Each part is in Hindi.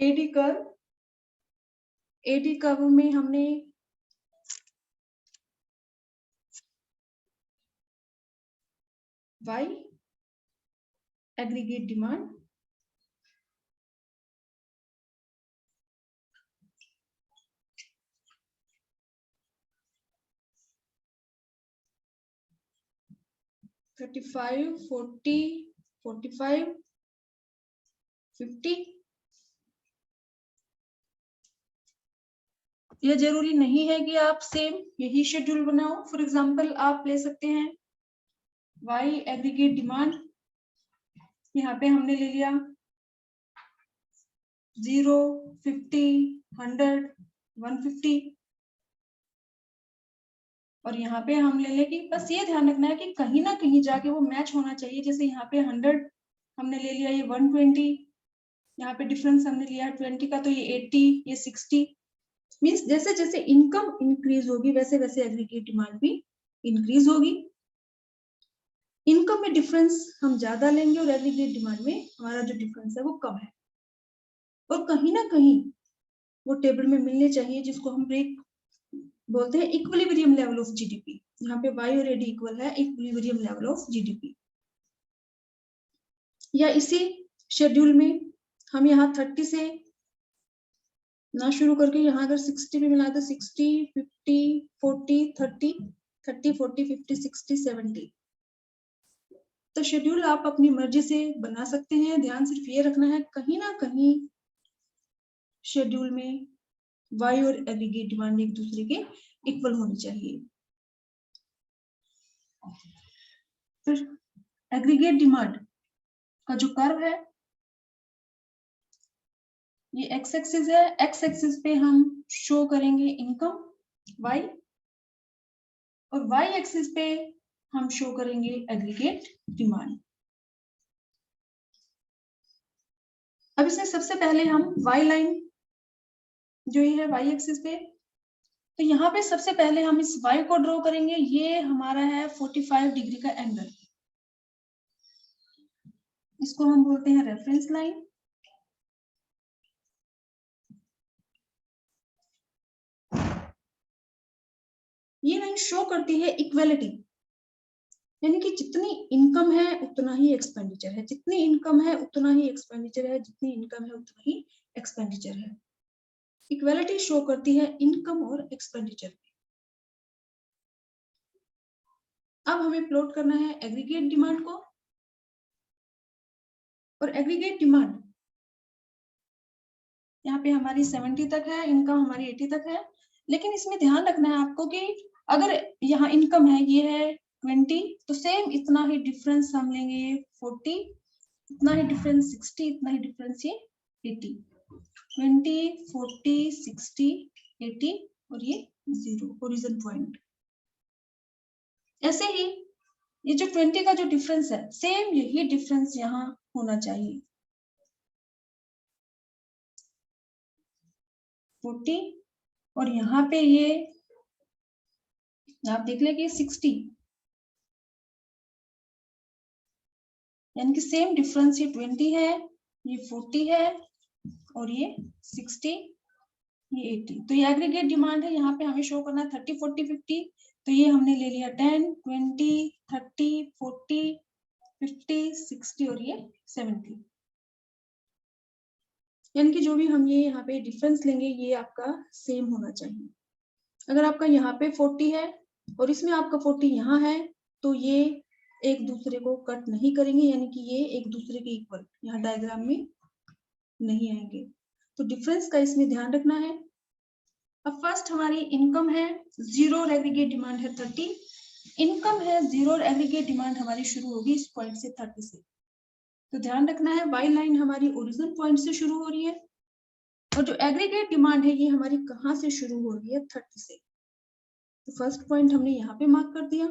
एडी कर्व में हमने Y एग्रीगेट डिमांड, $35, $40, $45, $50। यह जरूरी नहीं है कि आप सेम यही शेड्यूल बनाओ। फॉर एग्जांपल आप ले सकते हैं Y एग्रीगेट डिमांड, यहाँ पे हमने ले लिया 0, 50, 100, 150, और यहाँ पे हम ले लेंगे। बस ये ध्यान रखना है कि कहीं ना कहीं जाके वो मैच होना चाहिए। जैसे यहाँ पे 100 हमने ले लिया, ये 120, यहाँ पे डिफरेंस हमने लिया 20 का, तो ये 80, ये 60। मीन्स जैसे जैसे इनकम इंक्रीज होगी वैसे वैसे एग्रीगेट डिमांड भी इंक्रीज होगी। इनकम में डिफरेंस हम ज्यादा लेंगे और एग्रीगेट डिमांड में हमारा जो डिफरेंस है वो कम है, और कहीं ना कहीं वो टेबल में मिलने चाहिए, जिसको हम ब्रेक बोलते हैं इक्विलिब्रियम लेवल ऑफ जीडीपी। यहाँ पे Y और AD इक्वल है इक्विलिब्रियम लेवल ऑफ जीडीपी। या इसी शेड्यूल में हम यहाँ 30 से ना शुरू करके यहाँ अगर 60 भी मिला तो 60, 50, 40, 30, 30, 40, 50, 60, 70। तो शेड्यूल आप अपनी मर्जी से बना सकते हैं। ध्यान सिर्फ ये रखना है कहीं ना कहीं शेड्यूल में Y और एग्रीगेट डिमांड एक दूसरे के इक्वल होनी चाहिए। फिर एग्रीगेट डिमांड का जो कर्व है ये एक्स एक्सिस है। एक्स एक्सिस पे हम शो करेंगे इनकम Y, और Y एक्सिस पे हम शो करेंगे एग्रीगेट डिमांड। अब इसमें सबसे पहले हम Y लाइन जो है Y एक्सिस पे, तो यहाँ पे सबसे पहले हम इस Y को ड्रॉ करेंगे। ये हमारा है 45 डिग्री का एंगल, इसको हम बोलते हैं रेफरेंस लाइन। ये लाइन शो करती है इक्वलिटी, यानी कि जितनी इनकम है उतना ही एक्सपेंडिचर है, जितनी इनकम है उतना ही एक्सपेंडिचर है, जितनी इनकम है उतना ही एक्सपेंडिचर है। इक्वलिटी शो करती है इनकम और एक्सपेंडिचर में। अब हमें प्लॉट करना है एग्रीगेट डिमांड को, और एग्रीगेट डिमांड यहाँ पे हमारी 70 तक है, इनकम हमारी 80 तक है। लेकिन इसमें ध्यान रखना है आपको कि अगर यहाँ इनकम है ये है 20, तो सेम इतना ही डिफरेंस हम लेंगे ये 40, इतना ही डिफरेंस 60, इतना ही डिफरेंस ये 80। 20, 40, 60, 80 और ये 0 ओरिजिन पॉइंट। ऐसे ही ये जो 20 का जो डिफरेंस है सेम यही डिफरेंस यहाँ होना चाहिए। 40 और यहाँ पे ये आप देख लें कि 60, यानी कि सेम डिफरेंस ये 20 है, ये 40 है और ये 60, ये 80। तो ये एग्रीगेट डिमांड है। यहाँ पे हमें शो करना है 30, 40, 50। तो ये हमने ले लिया 10, 20, 30, 40, 50, 60 और ये 70। यानी कि जो भी हम ये यहाँ पे डिफरेंस लेंगे ये आपका सेम होना चाहिए। अगर आपका यहाँ पे 40 है और इसमें आपका 40 यहाँ है, तो ये एक दूसरे को कट नहीं करेंगे, यानी कि ये एक दूसरे के इक्वल यहाँ डायग्राम में नहीं आएंगे। तो डिफरेंस का इसमें ध्यान रखना है। अब फर्स्ट हमारी इनकम है 0 और एग्रीगेट डिमांड है 30। इनकम है 0 और एग्रीगेट डिमांड हमारी शुरू होगी इस पॉइंट से 30 से। तो ध्यान रखना है Y लाइन हमारी ओरिजिन पॉइंट से शुरू हो रही है, और जो एग्रीगेट डिमांड है ये हमारी कहाँ से शुरू हो रही है 30 से। तो फर्स्ट पॉइंट हमने यहाँ पे मार्क कर दिया।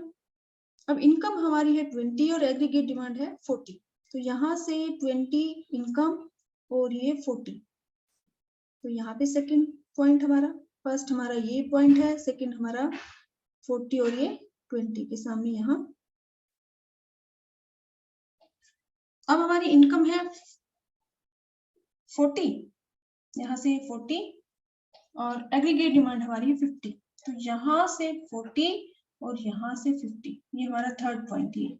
अब इनकम हमारी है 20 और एग्रीगेट डिमांड है 40। तो यहाँ से 20 इनकम और ये 40, तो यहाँ पे सेकंड पॉइंट हमारा, फर्स्ट हमारा ये पॉइंट है, सेकंड हमारा 40 और ये 20 के सामने यहाँ। अब हमारी इनकम है 40 यहाँ से 40 और एग्रीगेट डिमांड हमारी है 50, तो यहाँ से 40 और यहाँ से 50, ये हमारा थर्ड पॉइंट है।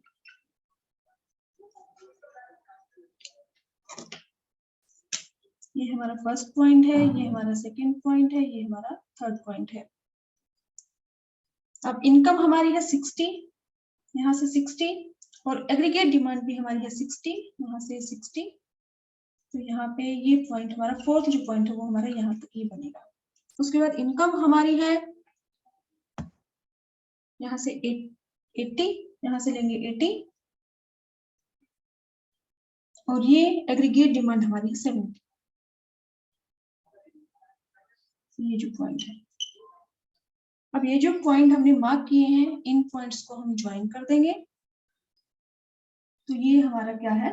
ये हमारा फर्स्ट पॉइंट है, ये हमारा सेकंड पॉइंट है, ये हमारा थर्ड पॉइंट है। अब इनकम हमारी है 60, यहाँ से 60 और एग्रीगेट डिमांड भी हमारी है 60, यहाँ से 60, तो यहाँ पे ये पॉइंट हमारा फोर्थ जो पॉइंट है वो हमारा यहाँ तक ये बनेगा। उसके बाद इनकम हमारी है यहाँ से 80, यहाँ से लेंगे 80 और ये एग्रीगेट डिमांड हमारी है 70, ये जो पॉइंट है। अब ये जो पॉइंट हमने मार्क किए हैं, इन पॉइंट्स को हम ज्वाइन कर देंगे, तो ये हमारा क्या है,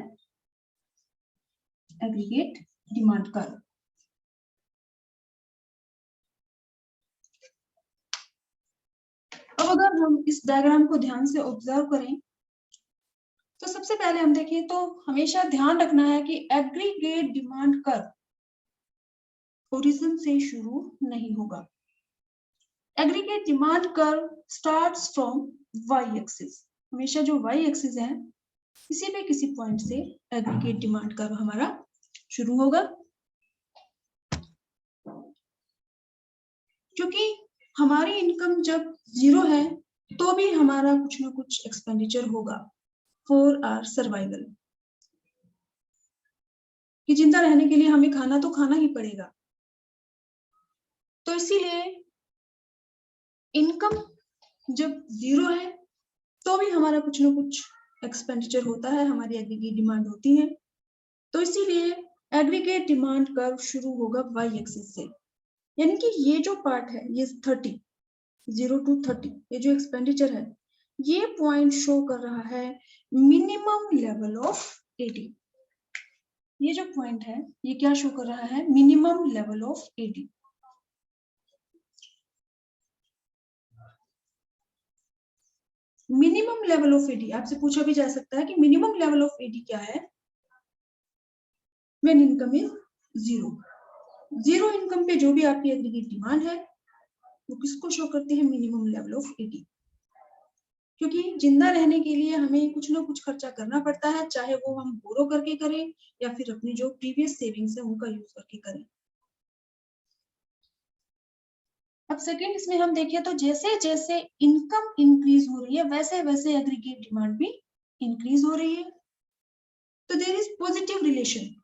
एग्रीगेट डिमांड कर्व। अब अगर हम इस डायग्राम को ध्यान से ऑब्जर्व करें तो सबसे पहले हम देखें तो हमेशा ध्यान रखना है कि एग्रीगेट डिमांड कर्व ओरिजिन से शुरू नहीं होगा। Aggregate demand curve starts from Y axis, हमेशा जो वाई एक्सिस है किसी भी किसी पॉइंट से एग्रीगेट डिमांड कर्व हमारा शुरू होगा। क्योंकि हमारी इनकम जब 0 है तो भी हमारा कुछ ना कुछ एक्सपेंडिचर होगा फॉर आवर सर्वाइवल, कि जिंदा रहने के लिए हमें खाना तो खाना ही पड़ेगा। तो इसीलिए इनकम जब 0 है तो भी हमारा कुछ ना कुछ एक्सपेंडिचर होता है, हमारी एग्रीगेट डिमांड होती है। तो इसीलिए एग्रीगेट डिमांड कर्व शुरू होगा वाई एक्सिस से, यानी कि ये जो पार्ट है ये 30, 0 to 30, ये जो एक्सपेंडिचर है ये पॉइंट शो कर रहा है मिनिमम लेवल ऑफ 80। ये जो पॉइंट है ये क्या शो कर रहा है, minimum level of 80। Minimum level of 80 आपसे पूछा भी जा सकता है कि मिनिमम लेवल ऑफ 80 क्या है, व्हेन इनकम इज 0। 0 इनकम पे जो भी आपकी एग्रीगेट डिमांड है वो किसको शो करती है, मिनिमम लेवल ऑफ 80। क्योंकि जिंदा रहने के लिए हमें कुछ ना कुछ खर्चा करना पड़ता है, चाहे वो हम बोरो करके करें या फिर अपनी जो प्रीवियस सेविंग्स है उनका यूज करके करें। अब सेकंड इसमें हम देखें तो जैसे जैसे इनकम इंक्रीज हो रही है वैसे वैसे एग्रीगेट डिमांड भी इंक्रीज हो रही है। तो there is positive relation,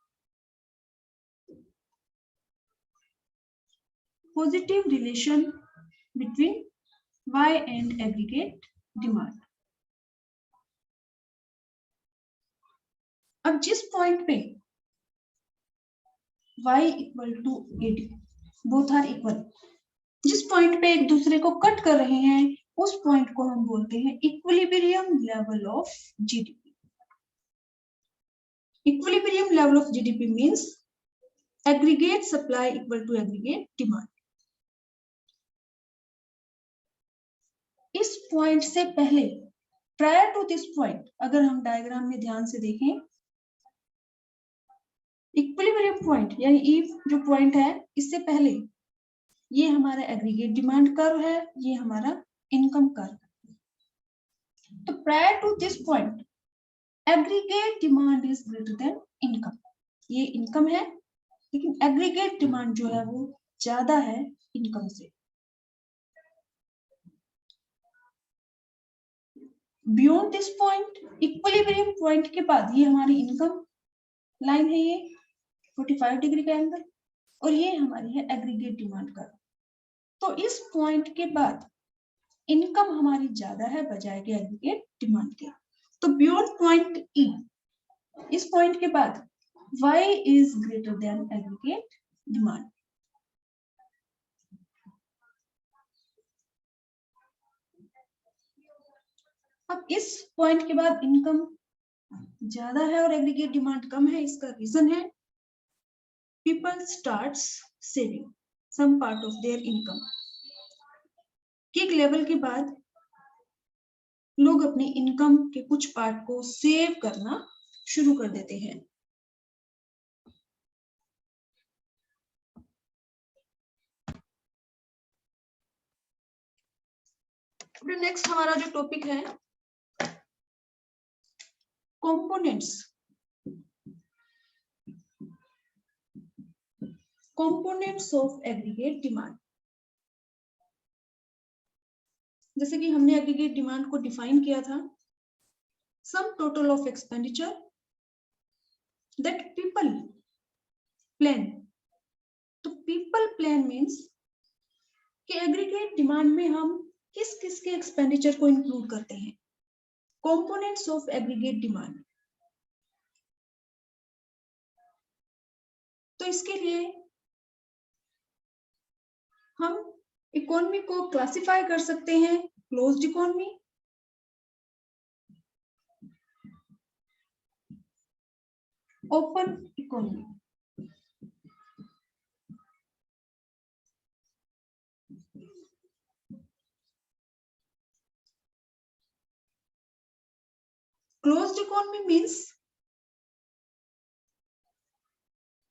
between Y and aggregate demand। अब जिस पॉइंट पे y equal to 80, both are equal, जिस पॉइंट पे एक दूसरे को कट कर रहे हैं उस पॉइंट को हम बोलते हैं equilibrium level of GDP. Equilibrium level of GDP means aggregate supply equal to aggregate demand. इस पॉइंट से पहले, प्रायर टू दिस पॉइंट, अगर हम डायग्राम में ध्यान से देखें, इक्विलिब्रियम पॉइंट यानी ई जो पॉइंट है इससे पहले ये हमारा एग्रीगेट डिमांड कर्व है, ये हमारा इनकम कर्व। तो prior to this point aggregate demand is greater than income. ये इनकम है लेकिन एग्रीगेट डिमांड जो है वो ज्यादा है इनकम से। Beyond this point, equilibrium point के बाद ये हमारी इनकम लाइन है, ये 45 डिग्री का एंगल, और ये हमारी है एग्रीगेट डिमांड कर्व। तो इस पॉइंट के बाद इनकम हमारी ज्यादा है बजाय के एग्रीगेट डिमांड के। तो बियॉन्ड पॉइंट ई, इस पॉइंट के बाद y is greater then aggregate demand. अब इस पॉइंट के बाद इनकम ज्यादा है और एग्रीगेट डिमांड कम है, इसका रीजन है people starts saving some part of their income. एक लेवल के बाद लोग अपनी इनकम के कुछ पार्ट को सेव करना शुरू कर देते हैं। नेक्स्ट हमारा जो टॉपिक है components. Components of aggregate demand. जैसे कि हमने एग्रीगेट डिमांड को डिफाइन किया था, sum total of expenditure that people plan. तो पीपल प्लान मीन्स कि एग्रीगेट डिमांड में हम किस किस के एक्सपेंडिचर को इंक्लूड करते हैं। Components of aggregate demand. तो इसके लिए हम इकोनॉमी को क्लासिफाई कर सकते हैं closed economy, open economy. Closed economy means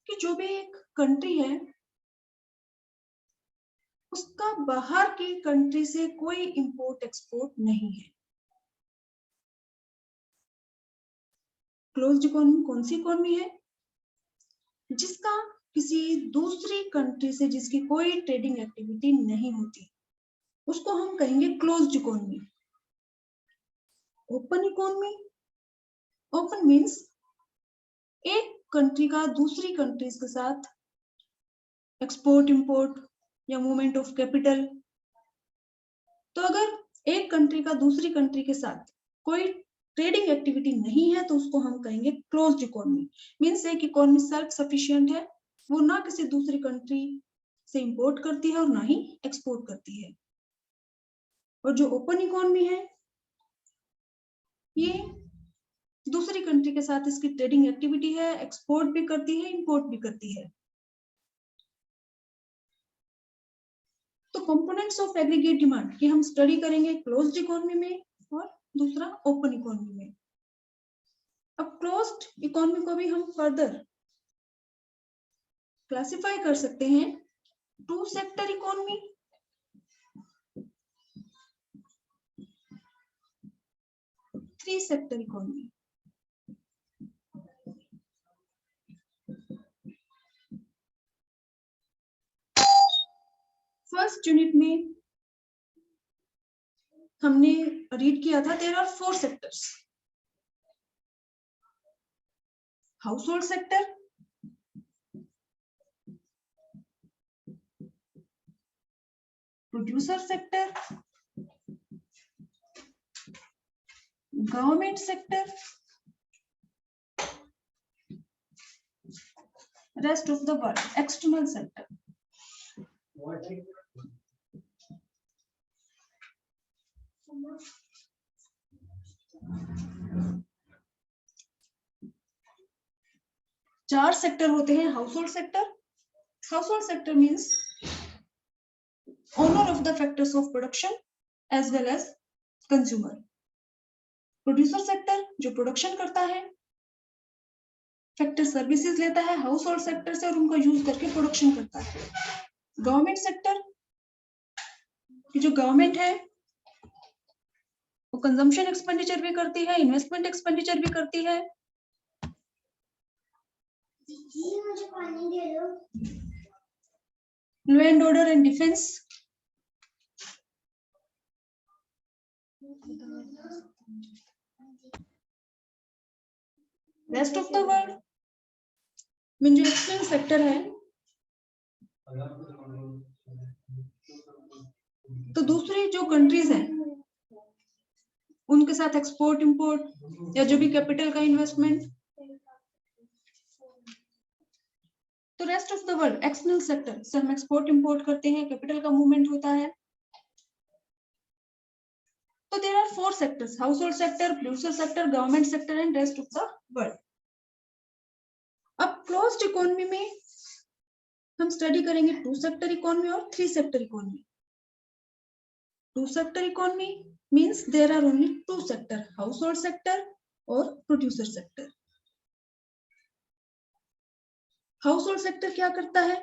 कि जो भी एक कंट्री है उसका बाहर की कंट्री से कोई इंपोर्ट एक्सपोर्ट नहीं है। क्लोज्ड इकोनॉमी कौन सी इकोनॉमी है? जिसका किसी दूसरी कंट्री से जिसकी कोई ट्रेडिंग एक्टिविटी नहीं होती, उसको हम कहेंगे closed economy. Open economy, open means एक कंट्री का दूसरी कंट्रीज के साथ एक्सपोर्ट इंपोर्ट या मूवमेंट ऑफ कैपिटल। तो अगर एक कंट्री का दूसरी कंट्री के साथ कोई ट्रेडिंग एक्टिविटी नहीं है तो उसको हम कहेंगे क्लोज्ड इकोनॉमी। मीन्स एक इकोनॉमी सेल्फ सफिशिएंट है, वो ना किसी दूसरी कंट्री से इंपोर्ट करती है और ना ही एक्सपोर्ट करती है। और जो ओपन इकोनॉमी है ये दूसरी कंट्री के साथ इसकी ट्रेडिंग एक्टिविटी है, एक्सपोर्ट भी करती है, इंपोर्ट भी करती है। तो कंपोनेंट्स ऑफ एग्रीगेट डिमांड की हम स्टडी करेंगे क्लोज्ड इकोनॉमी में और दूसरा ओपन इकोनॉमी में। अब क्लोज्ड इकोनॉमी को भी हम फर्दर क्लासिफाई कर सकते हैं two sector economy, three sector economy. First unit में हमने रीड किया था there are 4 sectors. Household sector, producer sector, government sector, rest of the world, external sector. चार सेक्टर होते हैं household sector. Household sector means owner of the factors of production as well as consumer. Producer sector जो प्रोडक्शन करता है, फैक्टर सर्विसेज लेता है हाउसहोल्ड सेक्टर से और उनका यूज करके प्रोडक्शन करता है। गवर्नमेंट सेक्टर की जो गवर्नमेंट है वो कंजम्पशन एक्सपेंडिचर भी करती है, इन्वेस्टमेंट एक्सपेंडिचर भी करती है। जी मुझे पानी दे दो। Law and order and defence, rest of the world में जो एक्सटर्नल सेक्टर है तो दूसरी जो कंट्रीज हैं उनके साथ एक्सपोर्ट इंपोर्ट या जो भी कैपिटल का इन्वेस्टमेंट। तो rest of the world external sector से हम एक्सपोर्ट इंपोर्ट करते हैं, कैपिटल का मूवमेंट होता है। तो there are 4 sectors, household sector, producer sector, government sector and rest of the world. अब क्लोज्ड इकोनॉमी में हम स्टडी करेंगे टू सेक्टर इकोनॉमी और three sector economy. Two sector economy means there are only two sector, household sector और producer sector। हाउसहोल्ड सेक्टर क्या करता है?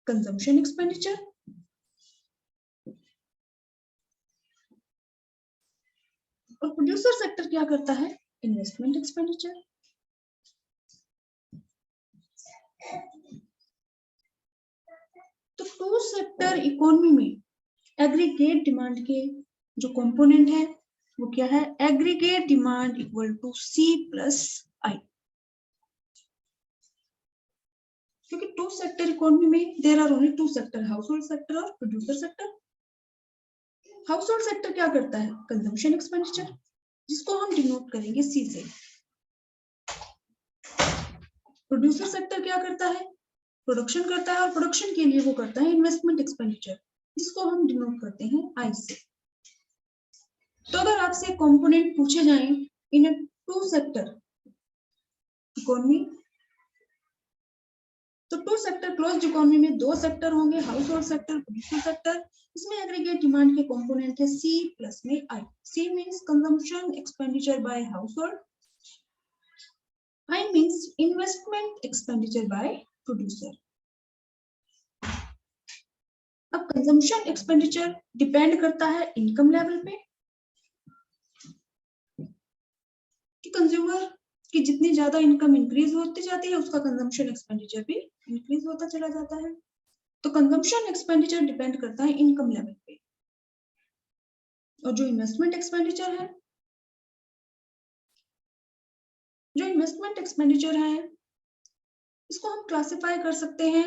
Consumption expenditure. और प्रोड्यूसर सेक्टर क्या करता है? Investment expenditure. तो टू सेक्टर इकोनॉमी में एग्रीगेट डिमांड के जो कंपोनेंट है वो क्या है? Aggregate demand equal to C plus I। क्योंकि टू सेक्टर इकोनॉमी में there are only two sector, household sector और producer sector. Household sector क्या करता है? कंजम्पशन एक्सपेंडिचर, जिसको हम डिनोट करेंगे C से। प्रोड्यूसर सेक्टर क्या करता है? प्रोडक्शन करता है, और प्रोडक्शन के लिए वो करता है इन्वेस्टमेंट एक्सपेंडिचर, जिसको हम डिनोट करते हैं I से। तो अगर आपसे कंपोनेंट पूछे जाएं इन अ टू सेक्टर इकोनॉमी, तो टू सेक्टर क्लोज्ड इकोनॉमी में दो सेक्टर होंगे, house hold sector, producer sector. इसमें एग्रीगेट डिमांड के कंपोनेंट है C प्लस में I। C means consumption expenditure bye house hold, I means investment expenditure by producer. अब कंजम्पशन एक्सपेंडिचर डिपेंड करता है इनकम लेवल पे, कि कंज्यूमर की जितनी ज्यादा इनकम इंक्रीज होती जाती है उसका कंजम्पशन एक्सपेंडिचर भी इंक्रीज होता चला जाता है। तो कंजम्पशन एक्सपेंडिचर डिपेंड करता है इनकम लेवल पे। और जो इन्वेस्टमेंट एक्सपेंडिचर है, इसको हम क्लासिफाई कर सकते हैं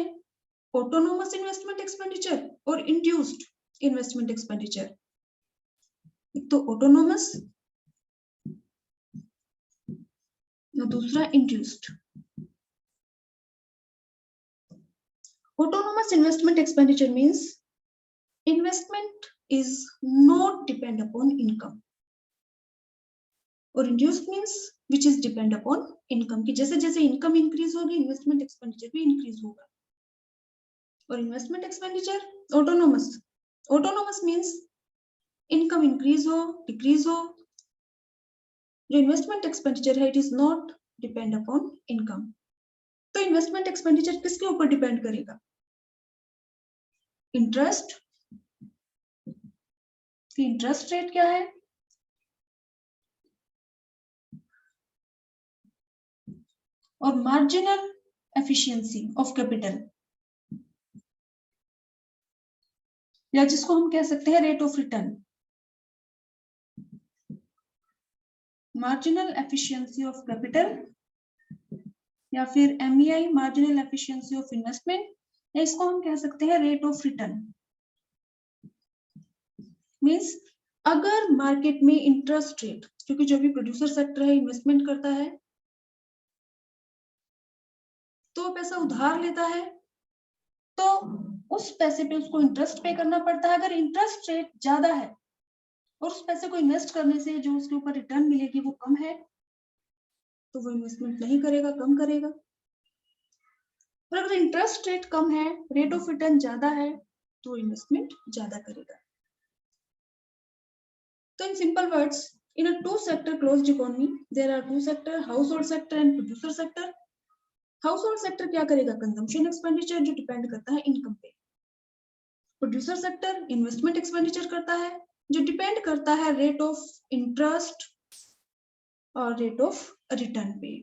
ऑटोनोमस इन्वेस्टमेंट एक्सपेंडिचर और इंड्यूस्ड इन्वेस्टमेंट एक्सपेंडिचर। एक तो ऑटोनोमस और दूसरा induced. Autonomous investment expenditure means investment is not depend upon income, और induced means which is depend upon income, कि जैसे जैसे income increase होगी investment expenditure भी increase होगा। और investment expenditure autonomous means income increase हो decrease हो, जो investment expenditure है it is not depend upon income। तो investment expenditure किसके ऊपर डिपेंड करेगा? इंटरेस्ट की इंटरेस्ट रेट क्या है, और मार्जिनल एफिशिएंसी ऑफ कैपिटल, या जिसको हम कह सकते हैं rate of return. Marginal efficiency of capital या फिर MEI marginal efficiency of investment, या इसको हम कह सकते हैं रेट ऑफ रिटर्न। मींस अगर मार्केट में इंटरेस्ट रेट, क्योंकि जो भी प्रोड्यूसर सेक्टर है इन्वेस्टमेंट करता है तो पैसा उधार लेता है, तो उस पैसे पे उसको इंटरेस्ट पे करना पड़ता है। अगर इंटरेस्ट रेट ज्यादा है और उस पैसे को इन्वेस्ट करने से जो उसके ऊपर रिटर्न मिलेगी वो कम है, तो वो इन्वेस्टमेंट नहीं करेगा, कम करेगा। और अगर इंटरेस्ट रेट कम है, रेट ऑफ रिटर्न ज्यादा है, तो इन्वेस्टमेंट ज्यादा करेगा। तो in simple words, in a two sector closed economy there are two sector, household sector and producer sector. Household sector क्या करेगा? कंजम्पशन एक्सपेंडिचर, जो डिपेंड करता है इनकम पे। प्रोड्यूसर सेक्टर इन्वेस्टमेंट एक्सपेंडिचर करता है, जो डिपेंड करता है रेट ऑफ इंटरेस्ट और रेट ऑफ रिटर्न पे।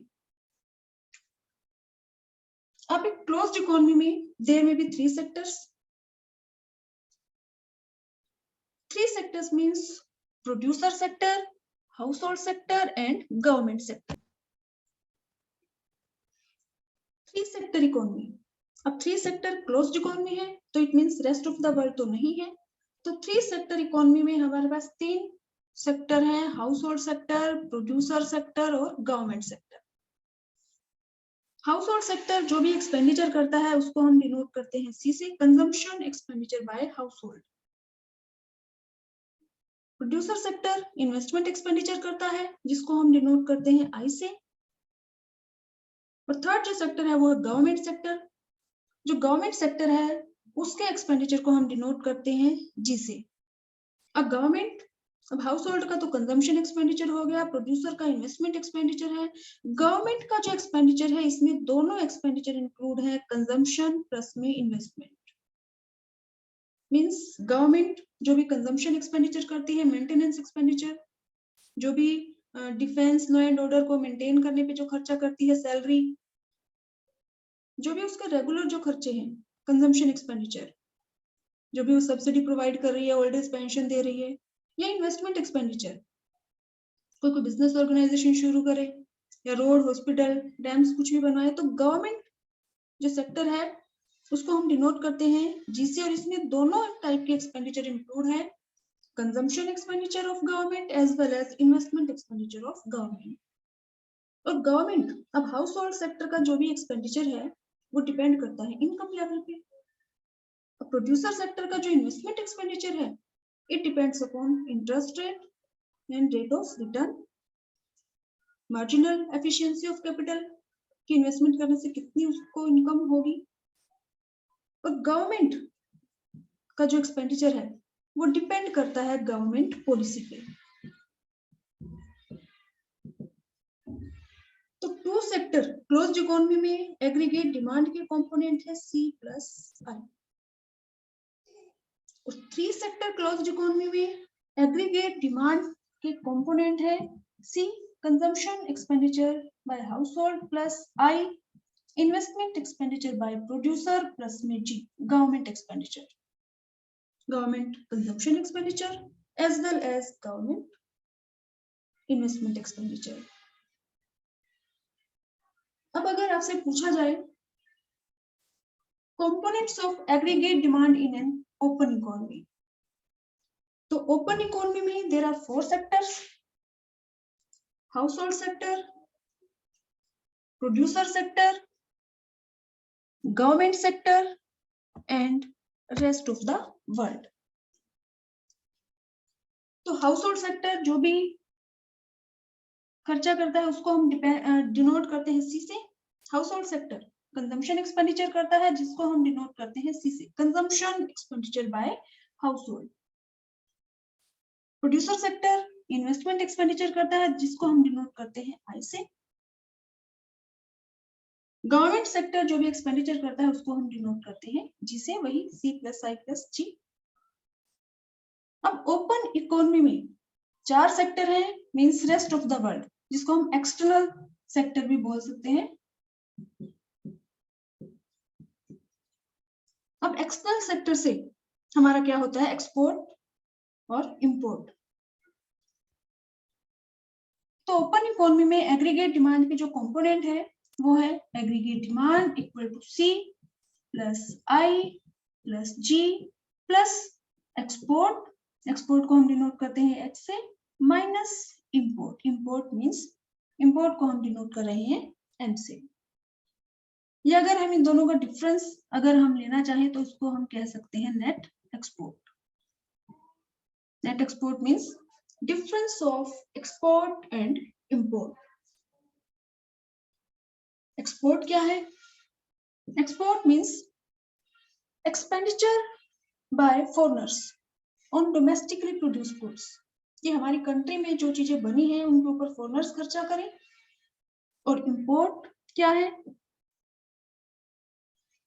अब एक क्लोज्ड इकोनॉमी में there may be three sectors. Three sectors means producer sector, household sector and government sector. Three sector economy. अब थ्री सेक्टर क्लोज्ड इकोनॉमी है तो it means rest of the world तो नहीं है। तो थ्री सेक्टर इकोनॉमी में हमारे पास तीन सेक्टर हैं, household sector, producer sector और government sector. Household sector जो भी एक्सपेंडिचर करता है उसको हम डिनोट करते हैं C से, consumption expenditure bye house hold. Producer sector investment expenditure करता है जिसको हम डिनोट करते हैं I से। और थर्ड जो सेक्टर है वो है गवर्नमेंट सेक्टर। जो गवर्नमेंट सेक्टर है उसके एक्सपेंडिचर को हम डिनोट करते हैं G से। अब हाउस होल्ड का तो कंजम्पशन एक्सपेंडिचर हो गया, प्रोड्यूसर का इन्वेस्टमेंट एक्सपेंडिचर है। गवर्नमेंट का जो एक्सपेंडिचर है इसमें दोनों एक्सपेंडिचर इंक्लूड है, कंजम्पशन प्लस में इन्वेस्टमेंट। मींस गवर्नमेंट जो भी कंजम्पशन एक्सपेंडिचर करती है, मेंटेनेंस एक्सपेंडिचर, जो भी डिफेंस लॉ एंड ऑर्डर को मेंटेन करने पे जो खर्चा करती है, सैलरी, जो भी उसके रेगुलर जो खर्चे हैं, कंजम्पशन एक्सपेंडिचर, जो भी वो सब्सिडी प्रोवाइड कर रही है, ओल्ड एज पेंशन दे रही है, या इन्वेस्टमेंट एक्सपेंडिचर, कोई बिजनेस ऑर्गेनाइजेशन शुरू करे या रोड, हॉस्पिटल, डैम्स कुछ भी बनवाए, तो गवर्नमेंट जो सेक्टर है उसको हम डिनोट करते हैं जीसी, और इसमें दोनों टाइप के एक्सपेंडिचर इंक्लूड है, consumption expenditure of government as well as investment expenditure of government. और गवर्नमेंट, अब हाउस होल्ड सेक्टर का जो भी एक्सपेंडिचर है वो डिपेंड करता है इनकम लेवल पे। प्रोड्यूसर सेक्टर का जो इन्वेस्टमेंट एक्सपेंडिचर है, it depends upon interest rate and rate of return, marginal efficiency of capital, कि इन्वेस्टमेंट करने से कितनी उसको इनकम होगी। और गवर्नमेंट का जो एक्सपेंडिचर है वो डिपेंड करता है गवर्नमेंट पॉलिसी पे। तो टू सेक्टर क्लोज्ड इकोनॉमी में एग्रीगेट डिमांड के कंपोनेंट है C प्लस I, और थ्री सेक्टर क्लोज्ड इकोनॉमी में एग्रीगेट डिमांड के कंपोनेंट है C consumption expenditure by household plus I investment expenditure by producer plus में G government expenditure, government consumption expenditure as well as government investment expenditure. अब अगर आपसे पूछा जाए components of aggregate demand in an open economy, तो ओपन इकोनॉमी में there are four sectors, household sector, producer sector, government sector and rest of the world. तो हाउस होल्ड सेक्टर जो भी खर्चा करता है उसको हम डिनोट करते हैं C से। House hold sector consumption expenditure करता है जिसको हम डिनोट करते हैं C से, consumption expenditure bye house hold. Producer sector investment expenditure करता है जिसको हम डिनोट करते हैं I से। गवर्नमेंट सेक्टर जो भी एक्सपेंडिचर करता है उसको हम डिनोट करते हैं G से, वही C plus I plus G। अब ओपन इकोनॉमी में चार सेक्टर है, means rest of the world, जिसको हम एक्सटर्नल सेक्टर भी बोल सकते हैं। अब एक्सटर्नल सेक्टर से हमारा क्या होता है, एक्सपोर्ट और इंपोर्ट। तो ओपन इकोनॉमी में एग्रीगेट डिमांड के जो कंपोनेंट है वो है aggregate demand equal to C plus I plus G plus export, export को हम डिनोट करते हैं H से, minus import, import means import को हम डिनोट कर रहे हैं M से। या अगर हम इन दोनों का डिफरेंस अगर हम लेना चाहें तो इसको हम कह सकते हैं net export. Net export means difference of export and import. Export क्या है? Export means expenditure bye foreigners on domestically produce goods, ये हमारी कंट्री में जो चीजें बनी हैं उनके ऊपर फॉरेनर्स खर्चा करें। और इंपोर्ट क्या है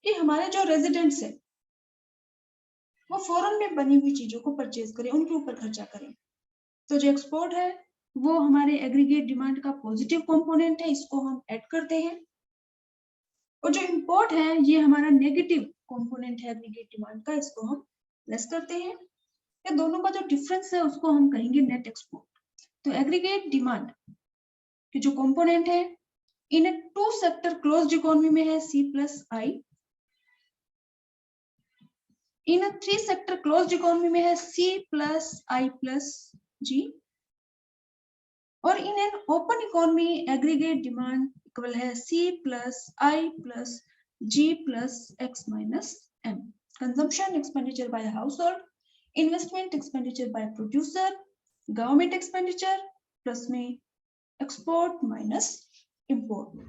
कि हमारे जो रेजिडेंट्स है वो फॉरेन में बनी हुई चीजों को परचेज करें, उनके ऊपर खर्चा करें। तो जो एक्सपोर्ट है वो हमारे एग्रीगेट डिमांड का पॉजिटिव कंपोनेंट है, इसको हम ऐड करते हैं। और जो इंपोर्ट है ये हमारा नेगेटिव कंपोनेंट है एग्रीगेट डिमांड का, इसको हम लेस करते हैं। ये दोनों का जो डिफरेंस है उसको हम कहेंगे नेट एक्सपोर्ट। तो एग्रीगेट डिमांड के जो कंपोनेंट है इन टू सेक्टर क्लोज्ड इकोनॉमी में है C plus I, in three sector closed economy में है C plus I plus G, और इन an open economy aggregate demand equal है C plus I plus G plus X minus M। Consumption expenditure bye house hold, investment expenditure by producer, government expenditure plus में एक्सपोर्ट माइनस इंपोर्ट।